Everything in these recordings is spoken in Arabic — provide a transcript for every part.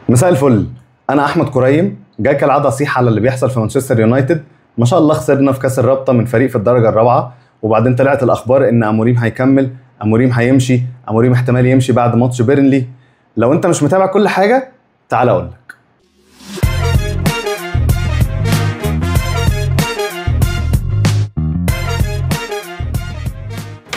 مساء الفل. انا احمد كريم جاي كالعاده اصيح على اللي بيحصل في مانشستر يونايتد. ما شاء الله خسرنا في كاس الرابطه من فريق في الدرجه الرابعه، وبعدين طلعت الاخبار ان اموريم هيكمل، اموريم هيمشي، اموريم احتمال يمشي بعد ماتش بيرنلي. لو انت مش متابع كل حاجه تعال اقول لك.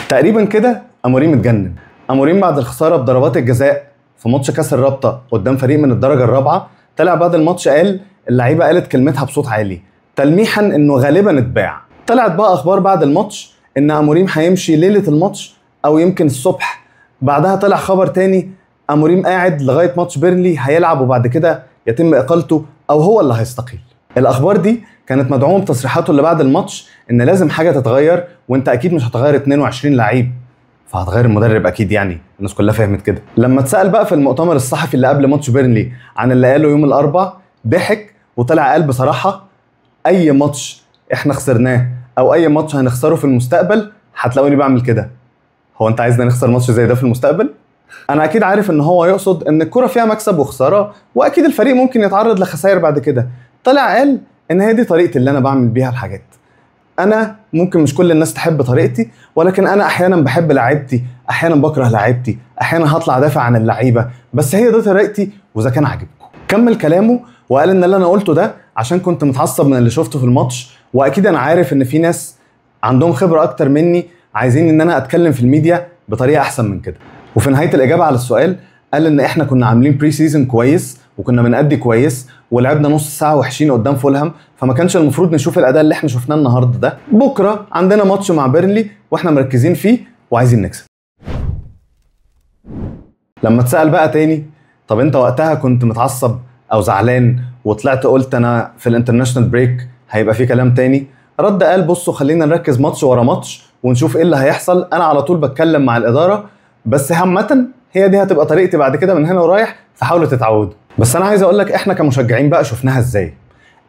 تقريبا كده اموريم اتجنن. اموريم بعد الخساره بضربات الجزاء في ماتش كاس الرابطه قدام فريق من الدرجه الرابعه، طلع بعد الماتش قال اللعيبه قالت كلمتها بصوت عالي تلميحا انه غالبا اتباع. طلعت بقى اخبار بعد الماتش ان اموريم هيمشي ليله الماتش او يمكن الصبح. بعدها طلع خبر تاني اموريم قاعد لغايه ماتش بيرنلي هيلعب وبعد كده يتم اقالته او هو اللي هيستقيل. الاخبار دي كانت مدعومه بتصريحاته اللي بعد الماتش ان لازم حاجه تتغير، وانت اكيد مش هتغير 22 لعيب فهتغير المدرب اكيد، يعني الناس كلها فهمت كده. لما اتسال بقى في المؤتمر الصحفي اللي قبل ماتش بيرنلي عن اللي قاله يوم الاربعاء، ضحك وطلع قال بصراحه اي ماتش احنا خسرناه او اي ماتش هنخسره في المستقبل هتلاقوني بعمل كده. هو انت عايزنا نخسر ماتش زي ده في المستقبل؟ انا اكيد عارف ان هو يقصد ان الكرة فيها مكسب وخساره، واكيد الفريق ممكن يتعرض لخسائر بعد كده. طلع قال ان هي دي طريقتي اللي انا بعمل بيها الحاجات. انا ممكن مش كل الناس تحب طريقتي، ولكن انا احيانا بحب لعيبتي، احيانا بكره لعيبتي، احيانا هطلع دافع عن اللعيبه، بس هي دي طريقتي واذا كان عاجبكم. كمل كلامه وقال ان اللي انا قلته ده عشان كنت متعصب من اللي شفته في الماتش، واكيد انا عارف ان في ناس عندهم خبره اكتر مني عايزين ان انا اتكلم في الميديا بطريقه احسن من كده. وفي نهايه الاجابه على السؤال قال ان احنا كنا عاملين بري سيزون كويس وكنا بنأدي كويس ولعبنا نص ساعه وحشين قدام فولهام، فما كانش المفروض نشوف الاداء اللي احنا شفناه النهارده ده. بكره عندنا ماتش مع بيرنلي واحنا مركزين فيه وعايزين نكسب. لما اتسأل بقى تاني طب انت وقتها كنت متعصب او زعلان وطلعت قلت انا في الانترناشنال بريك هيبقى في كلام تاني، رد قال بصوا خلينا نركز ماتش ورا ماتش ونشوف ايه اللي هيحصل. انا على طول بتكلم مع الاداره، بس عامه هي دي هتبقى طريقتي بعد كده من هنا ورايح، فحاولوا تتعودوا. بس انا عايز اقول لك احنا كمشجعين بقى شفناها ازاي.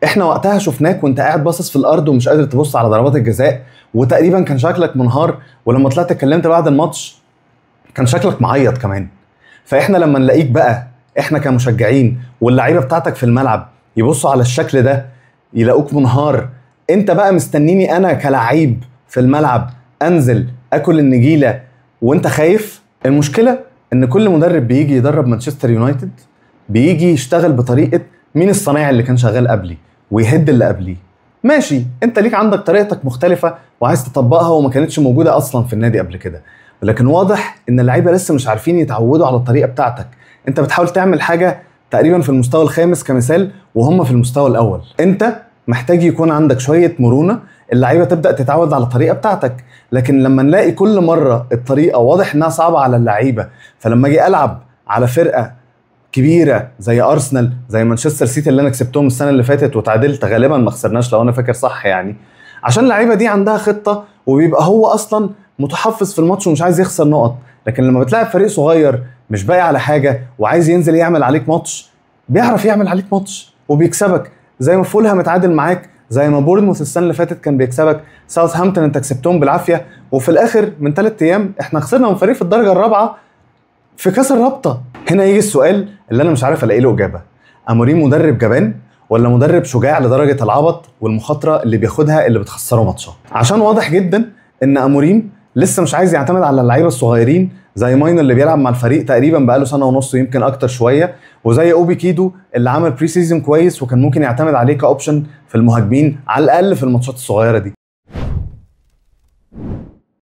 احنا وقتها شفناك وانت قاعد باصص في الارض ومش قادر تبص على ضربات الجزاء، وتقريبا كان شكلك منهار، ولما طلعت اتكلمت بعد الماتش كان شكلك معيط كمان. فاحنا لما نلاقيك بقى احنا كمشجعين واللعيبه بتاعتك في الملعب يبصوا على الشكل ده يلاقوك منهار، انت بقى مستنيني انا كلاعب في الملعب انزل اكل النجيله وانت خايف. المشكله ان كل مدرب بيجي يدرب مانشستر يونايتد بيجي يشتغل بطريقه مين الصنايعي اللي كان شغال قبلي ويهد اللي قبليه. ماشي، انت ليك عندك طريقتك مختلفه وعايز تطبقها وما كانتش موجوده اصلا في النادي قبل كده، لكن واضح ان اللعيبه لسه مش عارفين يتعودوا على الطريقه بتاعتك. انت بتحاول تعمل حاجه تقريبا في المستوى الخامس كمثال وهم في المستوى الاول. انت محتاج يكون عندك شويه مرونه، اللعيبه تبدا تتعود على الطريقه بتاعتك. لكن لما نلاقي كل مره الطريقه واضح انها صعبه على اللعيبه، فلما اجي العب على فرقه كبيره زي ارسنال زي مانشستر سيتي اللي انا كسبتهم السنه اللي فاتت وتعادلت غالبا ما خسرناش لو انا فاكر صح، يعني عشان اللعيبه دي عندها خطه وبيبقى هو اصلا متحفظ في الماتش ومش عايز يخسر نقط. لكن لما بتلاعب فريق صغير مش باقي على حاجه وعايز ينزل يعمل عليك ماتش، بيعرف يعمل عليك ماتش وبيكسبك، زي ما فولهام متعادل معاك، زي ما بورنموث السنه اللي فاتت كان بيكسبك، ساوثهامبتون انت كسبتهم بالعافيه، وفي الاخر من 3 ايام احنا خسرنا من فريق في الدرجه الرابعه في كاس الرابطه. هنا يجي السؤال اللي انا مش عارف الاقي له اجابه، اموريم مدرب جبان ولا مدرب شجاع لدرجه العبط والمخاطره اللي بياخدها اللي بتخسره ماتشات؟ عشان واضح جدا ان اموريم لسه مش عايز يعتمد على اللعيبه الصغيرين زي ماينو اللي بيلعب مع الفريق تقريبا بقاله سنه ونص يمكن اكتر شويه، وزي اوبي كيدو اللي عمل بري سيزون كويس وكان ممكن يعتمد عليه كاوبشن في المهاجمين على الاقل في الماتشات الصغيره دي.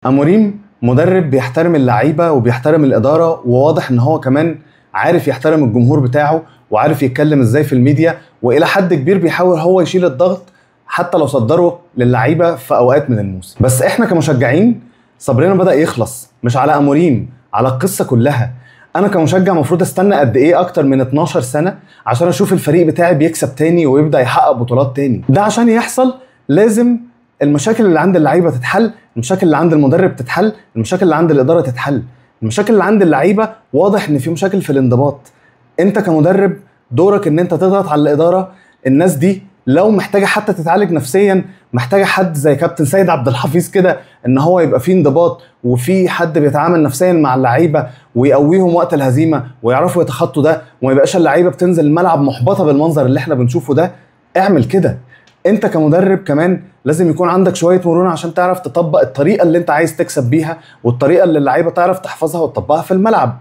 اموريم مدرب بيحترم اللعيبه وبيحترم الاداره، وواضح ان هو كمان عارف يحترم الجمهور بتاعه وعارف يتكلم ازاي في الميديا، والى حد كبير بيحاول هو يشيل الضغط حتى لو صدره للعيبه في اوقات من الموسم. بس احنا كمشجعين صبرنا بدأ يخلص، مش على اموريم، على القصه كلها. انا كمشجع المفروض استنى قد ايه اكتر من 12 سنه عشان اشوف الفريق بتاعي بيكسب تاني ويبدا يحقق بطولات تاني؟ ده عشان يحصل لازم المشاكل اللي عند اللعيبه تتحل، المشاكل اللي عند المدرب تتحل، المشاكل اللي عند الاداره تتحل. المشاكل اللي عند اللعيبه واضح ان في مشاكل في الانضباط. انت كمدرب دورك ان انت تضغط على الاداره، الناس دي لو محتاجه حتى تتعالج نفسيا، محتاجه حد زي كابتن سيد عبد الحفيظ كده ان هو يبقى فيه انضباط وفي حد بيتعامل نفسيا مع اللعيبه ويقويهم وقت الهزيمه ويعرفوا يتخطوا ده، وما يبقاش اللعيبه بتنزل الملعب محبطه بالمنظر اللي احنا بنشوفه ده. اعمل كده. انت كمدرب كمان لازم يكون عندك شويه مرونه عشان تعرف تطبق الطريقه اللي انت عايز تكسب بيها، والطريقه اللي اللعيبه تعرف تحفظها وتطبقها في الملعب.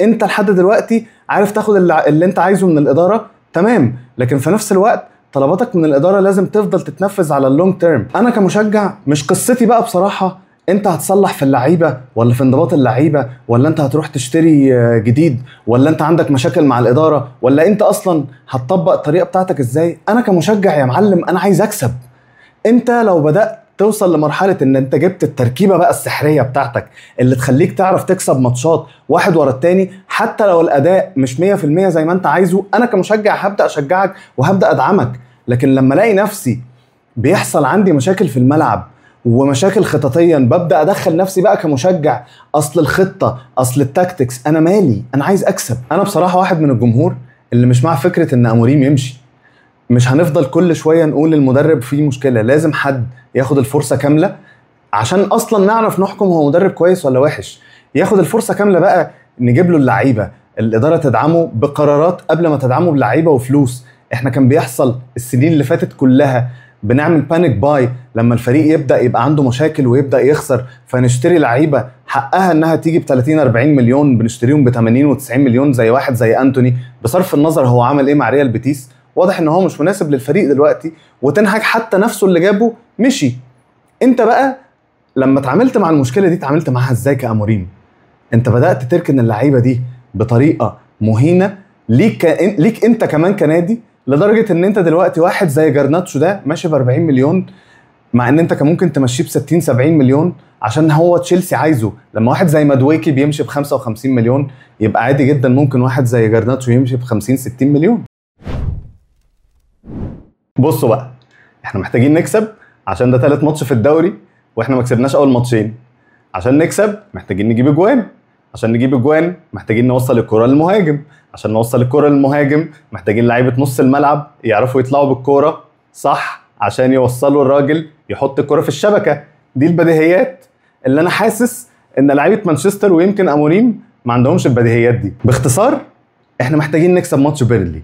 انت لحد دلوقتي عارف تاخد اللي انت عايزه من الاداره، تمام، لكن في نفس الوقت طلباتك من الاداره لازم تفضل تتنفذ على اللونج تيرم. انا كمشجع مش قصتي بقى بصراحه انت هتصلح في اللعيبه ولا في انضباط اللعيبه، ولا انت هتروح تشتري جديد، ولا انت عندك مشاكل مع الاداره، ولا انت اصلا هتطبق الطريقه بتاعتك ازاي. انا كمشجع يا معلم انا عايز اكسب. انت لو بدات توصل لمرحله ان انت جبت التركيبه بقى السحريه بتاعتك اللي تخليك تعرف تكسب ماتشات واحد ورا التاني، حتى لو الاداء مش 100% زي ما انت عايزه، انا كمشجع هبدا اشجعك وهبدا ادعمك. لكن لما الاقي نفسي بيحصل عندي مشاكل في الملعب ومشاكل خططيا، ببدا ادخل نفسي بقى كمشجع اصل الخطه اصل التاكتكس، انا مالي، انا عايز اكسب. انا بصراحه واحد من الجمهور اللي مش مع فكره ان اموريم يمشي. مش هنفضل كل شويه نقول المدرب فيه مشكله، لازم حد ياخد الفرصه كامله عشان اصلا نعرف نحكم هو مدرب كويس ولا وحش. ياخد الفرصه كامله بقى، نجيب له اللعيبه، الاداره تدعمه بقرارات قبل ما تدعمه بلعيبه وفلوس. احنا كان بيحصل السنين اللي فاتت كلها بنعمل بانيك باي لما الفريق يبدا يبقى عنده مشاكل ويبدا يخسر، فنشتري لعيبه حقها انها تيجي ب 30 40 مليون، بنشتريهم ب 80 و90 مليون زي واحد زي انتوني، بصرف النظر هو عمل ايه مع ريال بيتيس، واضح ان هو مش مناسب للفريق دلوقتي. وتنهاج حتى نفسه اللي جابه مشي. انت بقى لما اتعاملت مع المشكله دي اتعاملت معاها ازاي كأموريم؟ انت بدات تركن اللعيبه دي بطريقه مهينه ليك انت كمان كنادي، لدرجه ان انت دلوقتي واحد زي جرناتشو ده ماشي ب 40 مليون، مع ان انت كان ممكن تمشيه ب 60 70 مليون عشان هو تشيلسي عايزه. لما واحد زي مادويكي بيمشي ب 55 مليون، يبقى عادي جدا ممكن واحد زي جرناتشو يمشي ب 50 60 مليون. بصوا بقى، احنا محتاجين نكسب عشان ده 3 ماتش في الدوري واحنا ما كسبناش اول ماتشين. عشان نكسب محتاجين نجيب اجوان، عشان نجيب اجوان محتاجين نوصل الكرة للمهاجم، عشان نوصل الكرة للمهاجم محتاجين لعيبة نص الملعب يعرفوا يطلعوا بالكرة صح عشان يوصلوا الراجل يحط الكرة في الشبكة. دي البديهيات اللي انا حاسس ان لعيبة مانشستر ويمكن اموريم ما عندهمش البديهيات دي. باختصار احنا محتاجين نكسب ماتش بيرلي.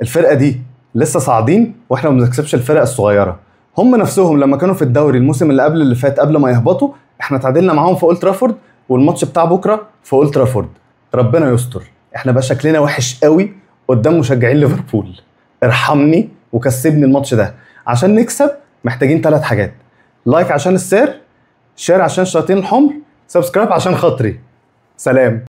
الفرقة دي لسه صاعدين واحنا ما بنكسبش الفرق الصغيرة. هم نفسهم لما كانوا في الدوري الموسم اللي قبل اللي فات قبل ما يهبطوا، احنا تعادلنا معاهم في اولد ترافورد، والماتش بتاع بكره في اولد ترافورد. ربنا يستر. احنا بقى شكلنا وحش قوي قدام مشجعين ليفربول. ارحمني وكسبني الماتش ده. عشان نكسب محتاجين 3 حاجات: لايك عشان السير، شير عشان الشياطين الحمر، سبسكرايب عشان خاطري. سلام.